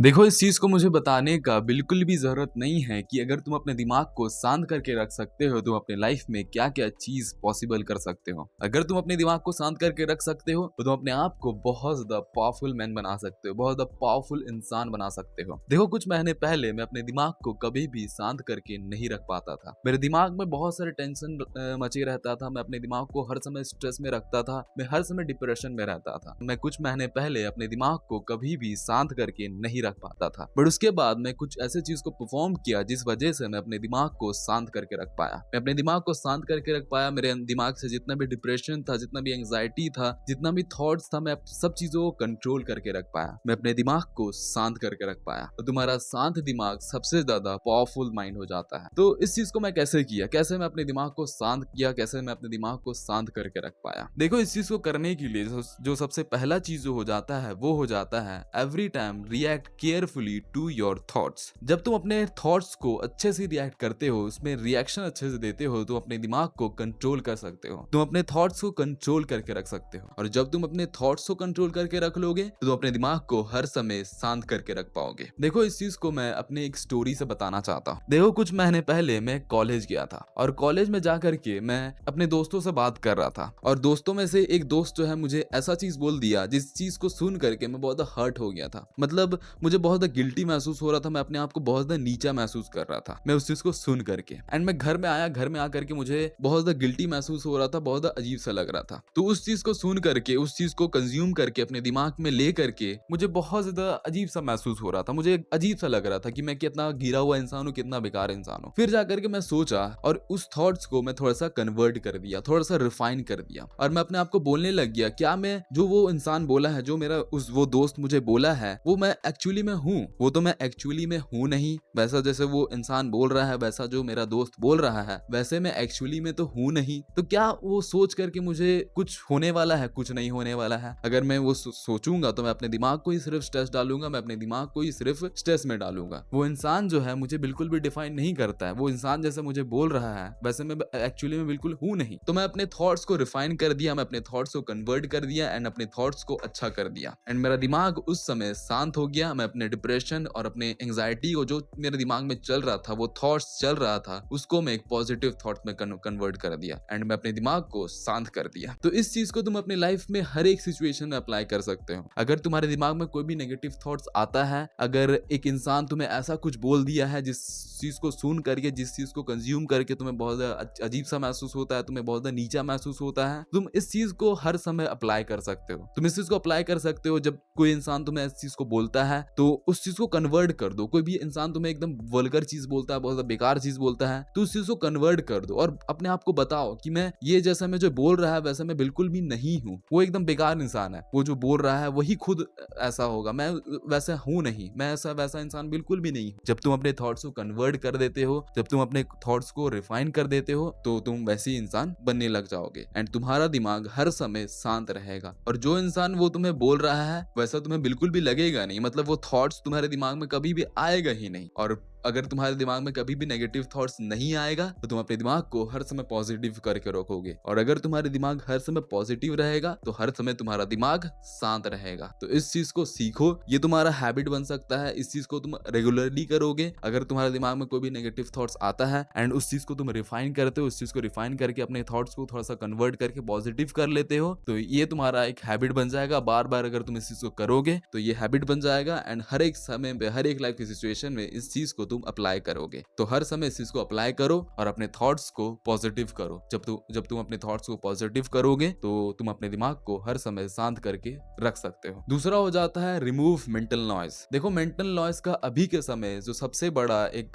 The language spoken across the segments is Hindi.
देखो, इस चीज़ को मुझे बताने का बिल्कुल भी ज़रूरत नहीं है कि अगर तुम अपने दिमाग को शांत करके रख सकते हो, तुम अपने लाइफ में क्या-क्या चीज़ पॉसिबल कर सकते हो। अगर तुम अपने दिमाग को शांत करके रख सकते हो, तो तुम अपने आप को बहुत ज़्यादा पावरफुल मैन बना सकते हो, बहुत ज़्यादा पावरफुल इंसान बना सकते हो। देखो, कुछ महीने पहले मैं अपने दिमाग को कभी भी शांत करके नहीं रख पाता था। मेरे दिमाग में बहुत सारे टेंशन मचे रहता था, मैं अपने दिमाग को हर समय स्ट्रेस में रखता था, मैं हर समय डिप्रेशन में रहता था। मैं कुछ महीने पहले अपने दिमाग को कभी भी शांत करके नहीं रख पाता था, बट उसके बाद मैं कुछ ऐसे चीज को परफॉर्म किया जिस वजह से मैं अपने दिमाग को शांत करके रख पाया। मैं अपने दिमाग को शांत करके रख पाया। मेरे दिमाग से जितना भी डिप्रेशन था, जितना भी एंजाइटी था, जितना भी थॉट्स था, मैं सब चीजों को कंट्रोल करके रख पाया। मैं अपने दिमाग को शांत करके रख पाया। तो तुम्हारा शांत दिमाग सबसे ज्यादा पावरफुल माइंड हो जाता है। तो इस चीज को मैं कैसे किया, कैसे मैं अपने दिमाग को शांत किया, कैसे मैं अपने दिमाग को शांत करके रख पाया। देखो, इस चीज को करने के लिए जो सबसे पहला चीज जो हो जाता है वो हो जाता है every time react carefully to your thoughts. जब तुम अपने थॉट्स को अच्छे से रिएक्ट करते हो, उसमें रिएक्शन अच्छे से देते हो, तो अपने दिमाग को कंट्रोल कर सकते हो। तुम अपने थॉट्स को कंट्रोल करके रख सकते हो, और जब तुम अपने थॉट्स को कंट्रोल करके रख लोगे तो तुम अपने दिमाग को हर समय शांत करके रख पाओगे। देखो, इस चीज को मैं अपने एक स्टोरी से बताना चाहता हूँ। देखो, कुछ महीने पहले मैं कॉलेज गया था, और कॉलेज में जाकर के मैं अपने दोस्तों से बात कर रहा था, और दोस्तों में से एक दोस्त जो है मुझे ऐसा चीज बोल दिया जिस चीज को सुन करके मैं बहुत हर्ट हो गया था। मतलब मुझे बहुत गिल्टी महसूस हो रहा था, मैं अपने आप को बहुत ज्यादा नीचा महसूस कर रहा था मैं उस चीज को सुन करके। एंड मैं घर में आया, घर में आकर के मुझे बहुत ज्यादा गिल्टी महसूस हो रहा था, बहुत ज्यादा अजीब सा लग रहा था। तो उस चीज को सुन करके, उस चीज को कंज्यूम करके अपने दिमाग में ले करके मुझे बहुत ज्यादा अजीब सा महसूस हो रहा था। मुझे अजीब सा लग रहा था कि मैं कितना गिरा हुआ इंसान हूँ, कितना बेकार इंसान हूँ। फिर जाकर के मैं सोचा, और उस थॉट्स को मैं थोड़ा सा कन्वर्ट कर दिया, थोड़ा सा रिफाइन कर दिया, और मैं अपने आप को बोलने लग गया, क्या मैं जो वो इंसान बोला है, जो मेरा वो दोस्त मुझे बोला है, वो मैं एक्चुअली में हूँ? वो तो मैं एक्चुअली में हूँ नहीं। वैसा जैसे वो इंसान बोल रहा है, वैसा जो मेरा दोस्त बोल रहा है, वैसे मैं एक्चुअली में तो हूँ नहीं। तो क्या वो सोच करके मुझे कुछ होने वाला है? कुछ नहीं होने वाला है। अगर मैं वो सोचूंगा तो मैं अपने दिमाग को ही सिर्फ स्ट्रेस डालूंगा, मैं अपने दिमाग को ही सिर्फ स्ट्रेस में डालूंगा। वो इंसान जो है मुझे बिल्कुल भी डिफाइन नहीं करता है। वो इंसान जैसे मुझे बोल रहा है वैसे मैं एक्चुअली में बिल्कुल हूँ नहीं। तो मैं अपने थॉट्स को रिफाइन कर दिया, मैं अपने थॉट्स को कन्वर्ट कर दिया, एंड अपने थॉट्स को अच्छा कर दिया, एंड मेरा दिमाग उस समय शांत हो गया। मैं अपने डिप्रेशन और अपने एंजाइटी को, जो मेरे दिमाग में चल रहा था, वो थॉट्स चल रहा था, उसको मैं एक पॉजिटिव थॉट में कन्वर्ट कर दिया, एंड मैं अपने दिमाग को शांत कर दिया। तो इस चीज को तुम अपनी लाइफ में हर एक सिचुएशन में अप्लाई कर सकते हो। अगर तुम्हारे दिमाग में कोई भी नेगेटिव थॉट्स आता है, अगर एक इंसान तुम्हें ऐसा कुछ बोल दिया है जिस चीज को सुन करके, जिस चीज को कंज्यूम करके तुम्हें बहुत अजीब सा महसूस होता है, तुम्हें बहुत नीचा महसूस होता है, तुम इस चीज को हर समय अप्लाई कर सकते हो। तुम इस चीज को अप्लाई कर सकते हो जब कोई इंसान तुम्हें इस चीज को बोलता है, तो उस चीज को कन्वर्ट कर दो। कोई भी इंसान तुम्हें एकदम वल्गर चीज बोलता है, बहुत ज्यादा बेकार चीज बोलता है, तो उस चीज को कन्वर्ट कर दो, और अपने आप को बताओ कि मैं ये जैसा मैं जो बोल रहा है वैसा मैं बिल्कुल भी नहीं हूँ। वो एकदम बेकार इंसान है, वो जो बोल रहा है वही खुद ऐसा होगा, मैं वैसा हूँ नहीं, मैं ऐसा वैसा इंसान बिल्कुल भी नहीं हूँ। जब तुम अपने थॉट्स को कन्वर्ट कर देते हो, जब तुम अपने थॉट्स को रिफाइन कर देते हो, तो तुम वैसे इंसान बनने लग जाओगे, एंड तुम्हारा दिमाग हर समय शांत रहेगा। और जो इंसान वो तुम्हें बोल रहा है वैसा तुम्हें बिल्कुल भी लगेगा नहीं, मतलब वो थॉट्स तुम्हारे दिमाग में कभी भी आएगा ही नहीं। और अगर तुम्हारे दिमाग में कभी भी नेगेटिव थॉट्स नहीं आएगा तो तुम अपने दिमाग को हर समय पॉजिटिव करके रखोगे, और अगर तुम्हारे दिमाग हर समय पॉजिटिव रहेगा तो हर समय तुम्हारा दिमाग शांत रहेगा। तो इस चीज को सीखो, ये तुम्हारा हैबिट बन सकता है। इस चीज को तुम रेगुलरली करोगे। अगर तुम्हारे दिमाग में कोई भी नेगेटिव थॉट्स आता है एंड उस चीज को तुम रिफाइन करते हो, उस चीज को रिफाइन करके अपने थॉट्स को थोड़ा सा कन्वर्ट करके पॉजिटिव कर लेते हो, तो ये तुम्हारा एक हैबिट बन जाएगा। बार बार अगर तुम इस चीज को करोगे तो ये हैबिट बन जाएगा, एंड हर एक समय पे, हर एक लाइफ की सिचुएशन में इस चीज को तुम अप्लाई करोगे। तो हर समय इस चीज को अप्लाई करो और अपने थॉट्स को पॉजिटिव करो। जब तुम अपने थॉट्स को पॉजिटिव करोगे तो तुम अपने दिमाग को हर समय शांत करके रख सकते हो। दूसरा हो जाता है रिमूव मेंटल नॉइज। देखो, मेंटल नॉइज का अभी के समय जो सबसे बड़ा एक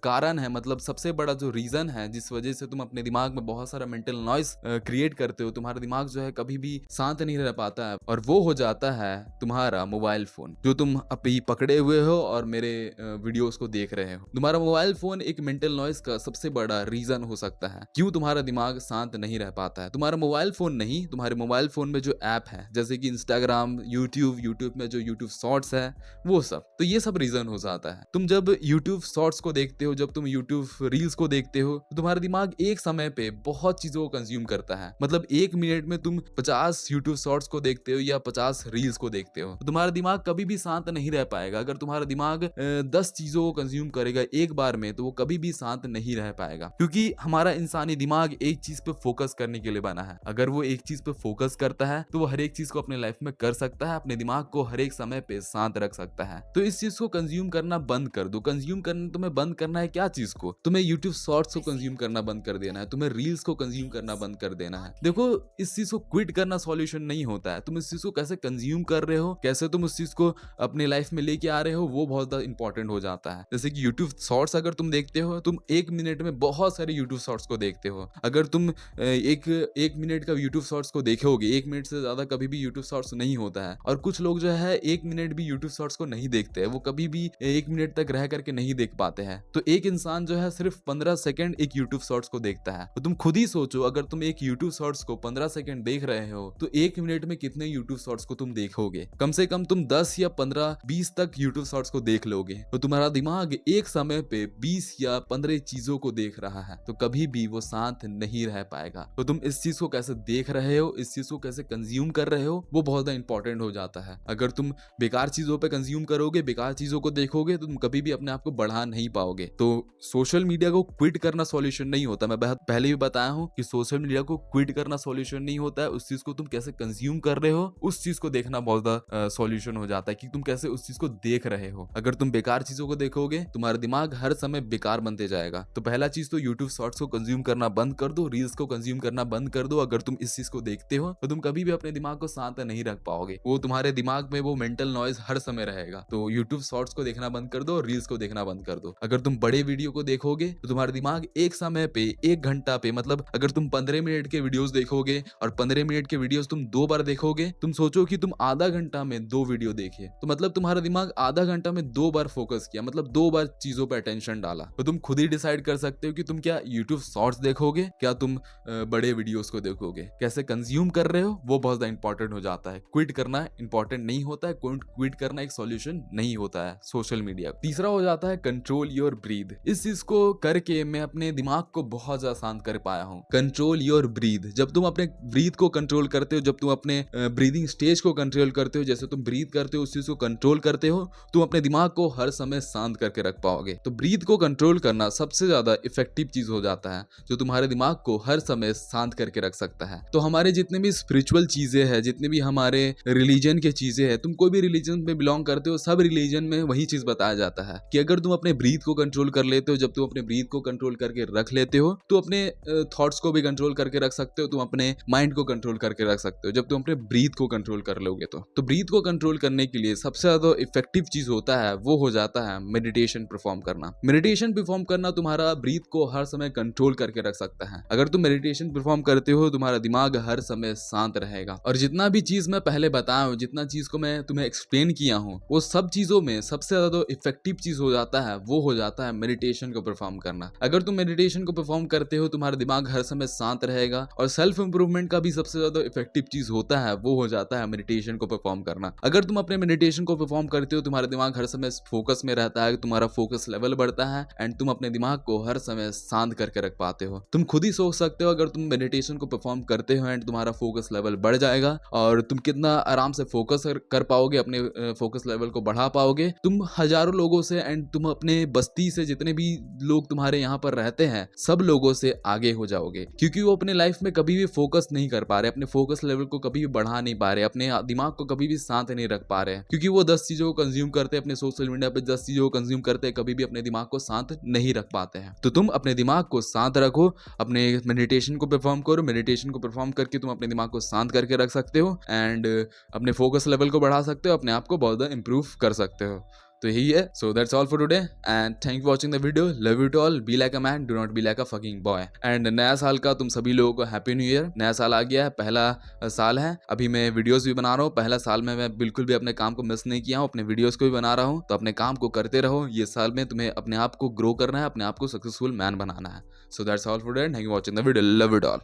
कारण है, मतलब सबसे बड़ा जो रीजन है जिस वजह से तुम अपने दिमाग में बहुत सारा मेंटल नॉइज क्रिएट करते हो, तुम्हारा दिमाग जो है कभी भी शांत नहीं रह पाता है, और वो हो जाता है तुम्हारा मोबाइल फोन, जो तुम अभी पकड़े हुए हो और मेरे वीडियोस को देख रहे हो। तुम्हारा मोबाइल फोन एक मेंटल नॉइज का सबसे बड़ा रीजन हो सकता है क्यों तुम्हारा दिमाग शांत नहीं रह पाता है। तुम्हारा मोबाइल फोन नहीं, तुम्हारे मोबाइल फोन में जो ऐप है जैसे कि इंस्टाग्राम, यूट्यूब में जो यूट्यूब शॉर्ट्स है वो सब, तो ये सब रीजन हो जाता है। तुम जब यूट्यूब शॉर्ट्स को देखते हो, जब तुम यूट्यूब रील्स को देखते हो, तो तुम्हारा दिमाग एक समय पे बहुत चीजों को कंज्यूम करता है। मतलब 1 मिनट में तुम 50 यूट्यूब शॉर्ट्स को देखते हो या 50 रील्स को देखते हो, तो तुम्हारा दिमाग कभी भी शांत नहीं रह पाएगा। अगर तुम्हारा दिमाग 10 चीजों को कंज्यूम करेगा एक बार में, तो वो कभी भी शांत नहीं रह पाएगा, क्योंकि हमारा इंसानी दिमाग एक चीज पे फोकस करने के लिए बना है। अगर वो एक चीज पे फोकस करता है तो वो हर एक चीज को अपने लाइफ में कर सकता है, अपने दिमाग को हर एक समय पे शांत रख सकता है। तो इस चीज को कंज्यूम करना बंद कर दो। कंज्यूम करना तुम्हें बंद करना है क्या चीज को? तुम्हें यूट्यूब शॉर्ट्स को कंज्यूम करना बंद कर देना है, तुम्हें रील्स को कंज्यूम करना बंद कर देना है। देखो, इस चीज को क्विट करना सॉल्यूशन नहीं होता है। तुम इस चीज को कैसे कंज्यूम कर रहे हो, कैसे तुम उस चीज को अपने लाइफ में लेके आ रहे हो, वो बहुत ज्यादा इंपॉर्टेंट हो जाता है। जैसे कि यूट्यूब शॉर्ट्स अगर तुम देखते हो, तुम 1 मिनट में बहुत सारे यूट्यूब शॉर्ट्स को देखते हो। अगर तुम एक मिनट का यूट्यूब शॉर्ट्स को देखोगे, 1 मिनट से ज्यादा कभी भी यूट्यूब शॉर्ट्स नहीं होता है। और कुछ लोग जो है 1 मिनट भी यूट्यूब शॉर्ट्स को नहीं देखते हैं, वो कभी भी 1 मिनट तक रह करके नहीं देख पाते हैं। तो एक इंसान जो है सिर्फ 15 सेकंड एक यूट्यूब शॉर्ट्स को देखता है। तो तुम खुद ही सोचो, अगर तुम एक यूट्यूब शॉर्ट्स को 15 सेकंड देख रहे हो, तो 1 मिनट में कितने यूट्यूब शॉर्ट्स को तुम देखोगे? कम से कम तुम 10 या 15, 20 तक यूट्यूब शॉर्ट्स को देख लोगे। तो तुम्हारा दिमाग एक समय पे 20 या 15 चीजों को देख रहा है, तो कभी भी वो शांत नहीं रह पाएगा। तो तुम इस चीज को कैसे देख रहे हो, इस चीज को कैसे कंज्यूम कर रहे हो, वो बहुत ज्यादा इंपॉर्टेंट हो जाता है। अगर तुम बेकार चीजों पे कंज्यूम करोगे, बेकार चीजों को देखोगे, तो तुम कभी भी अपने आप को बढ़ा नहीं पाओगे। तो सोशल मीडिया को क्विट करना सॉल्यूशन नहीं होता। मैं पहले भी बताया हूं कि सोशल मीडिया को क्विट करना सॉल्यूशन नहीं होता है। उस चीज को तुम कैसे कंज्यूम कर रहे हो, उस चीज को देखना बहुत ज्यादा सॉल्यूशन हो जाता है कि तुम कैसे उस चीज को देख रहे हो। अगर तुम बेकार चीजों को देखोगे, तुम्हारा दिमाग हर समय बेकार बनते जाएगा। तो पहला चीज तो यूट्यूब शॉर्ट्स को कंज्यूम करना बंद कर दो, रील्स को कंज्यूम करना बंद कर दो। अगर तुम इस चीज को देखते हो, तो तुम कभी भी अपने दिमाग को शांत नहीं रख पाओगे। वो तुम्हारे दिमाग में वो मेंटल नॉइज हर समय रहेगा। तो यूट्यूब शॉर्ट्स को देखना बंद कर दो, रील्स को देखना बंद कर दो। अगर तुम बड़े वीडियो को देखोगे, तो तुम्हारा दिमाग एक समय पे, 1 घंटा पे, मतलब अगर तुम 15 मिनट के वीडियोस देखोगे और 15 मिनट के वीडियोस तुम 2 बार देखोगे, तुम सोचो कि तुम आधा घंटा में 2 वीडियो देखे, तो मतलब तुम्हारा दिमाग आधा घंटा में 2 बार फोकस किया, मतलब 2 बार चीजों पर अटेंशन डाला। तो तुम खुद ही डिसाइड कर सकते हो कि तुम क्या यूट्यूब शॉर्ट्स देखोगे, क्या तुम बड़े वीडियोस को देखोगे। कैसे कंज्यूम कर रहे हो वो बहुत ज्यादा इंपॉर्टेंट हो जाता है। क्विट करना इंपॉर्टेंट नहीं होता है, क्विट करना एक सॉल्यूशन नहीं होता है सोशल मीडिया। तीसरा हो जाता है कंट्रोल योर ब्रीथ। इस चीज को करके मैं अपने दिमाग को बहुत ज्यादा शांत कर पाया हूँ। कंट्रोल योर ब्रीथ, जब तुम अपने ब्रीथ को कंट्रोल करते हो, जब तुम अपने ब्रीदिंग स्टेज को कंट्रोल करते हो, जैसे तुम ब्रीथ करते हो उस चीज को कंट्रोल करते हो, तुम अपने दिमाग को हर समय शांत करके रख पाओगे। तो ब्रीथ को कंट्रोल करना सबसे ज्यादा इफेक्टिव चीज हो जाता है, जो तुम्हारे दिमाग को हर समय शांत करके रख सकता है। तो हमारे जितने भी स्पिरिचुअल चीजें हैं, जितने भी हमारे रिलीजन के चीजें हैं, तुम कोई भी रिलीजन में बिलोंग करते हो, सब रिलीजन में वही चीज बताया जाता है कि अगर तुम अपने ब्रीथ को कंट्रोल कर लेते हो, जब तुम अपने ब्रीथ को कंट्रोल करके रख लेते हो, तो अपने थॉट्स को भी कंट्रोल करके रख सकते हो, तुम अपने माइंड को कंट्रोल करके रख सकते हो जब तुम अपने ब्रीथ को कंट्रोल कर लोगे। तो ब्रीथ को कंट्रोल करने के लिए सबसे ज्यादा इफेक्टिव चीज होता है, वो हो जाता है मेडिटेशन परफॉर्म करना। मेडिटेशन परफॉर्म करना तुम्हारा ब्रीथ को हर समय कंट्रोल करके रख सकता है। अगर तुम मेडिटेशन परफॉर्म करते हो, तुम्हारा दिमाग हर समय शांत रहेगा। और जितना भी चीज मैं पहले बताया हूं, जितना चीज को मैं तुम्हें एक्सप्लेन किया हूं, वो सब चीजों में सबसे ज्यादा इफेक्टिव चीज हो जाता है, वो हो जाता है मेडिटेशन को परफॉर्म करना। अगर तुम मेडिटेशन को परफॉर्म करते हो, तुम्हारा दिमाग हर समय शांत रहेगा। और सेल्फ इंप्रूवमेंट का भी सबसे ज्यादा इफेक्टिव चीज होता है, वो हो जाता है मेडिटेशन को परफॉर्म करना। अगर तुम अपने मेडिटेशन को परफॉर्म करते हो, तुम्हारा दिमाग हर समय फोकस में रहता है, तुम्हारा फोकस लेवल बढ़ता है एंड तुम अपने दिमाग को हर समय शांत करके रख पाते हो। तुम खुद ही सोच सकते हो, अगर तुम मेडिटेशन को परफॉर्म करते हो एंड तुम्हारा फोकस लेवल बढ़ जाएगा और तुम कितना आराम से फोकस कर पाओगे, अपने फोकस लेवल को बढ़ा पाओगे। तुम हजारों लोगों से एंड तुम अपने बस्ती से जितने भी लोग तुम्हारे यहाँ पर रहते हैं, सब लोगों से आगे हो जाओगे, क्योंकि वो अपने लाइफ में कभी भी फोकस नहीं कर पा रहे, अपने फोकस लेवल को कभी भी बढ़ा नहीं पा रहे, अपने दिमाग को कभी भी शांत नहीं रख पा रहे हैं, क्योंकि वो 10 चीजों को कंज्यूम करते हैं, अपने सोशल मीडिया पे 10 चीजों को कंज्यूम करते हैं, कभी भी अपने दिमाग को शांत नहीं रख पाते हैं। तो तुम अपने दिमाग को शांत रखो, अपने मेडिटेशन को परफॉर्म करो। मेडिटेशन को परफॉर्म करके तुम अपने दिमाग को शांत करके रख सकते हो एंड अपने फोकस लेवल को बढ़ा सकते हो, अपने आप को बहुत ज़्यादा इंप्रूव कर सकते हो। तो यही है। So that's all for today and thank for watching the video. Love you to all, be like a man, do not be like a fucking boy. And नया साल का तुम सभी लोगों को हैप्पी न्यू ईयर। नया साल आ गया है, पहला साल है। अभी मैं वीडियोस भी बना रहा हूँ। पहला साल में मैं बिल्कुल भी अपने काम को मिस नहीं किया हूँ, अपने वीडियोस को भी बना रहा हूँ। तो अपने काम को करते रहो। ये साल में तुम्हें अपने आप को ग्रो करना है, अपने आप को सक्सेसफुल मैन बनाना है। So that's all for today, thank you watching the video, love it all.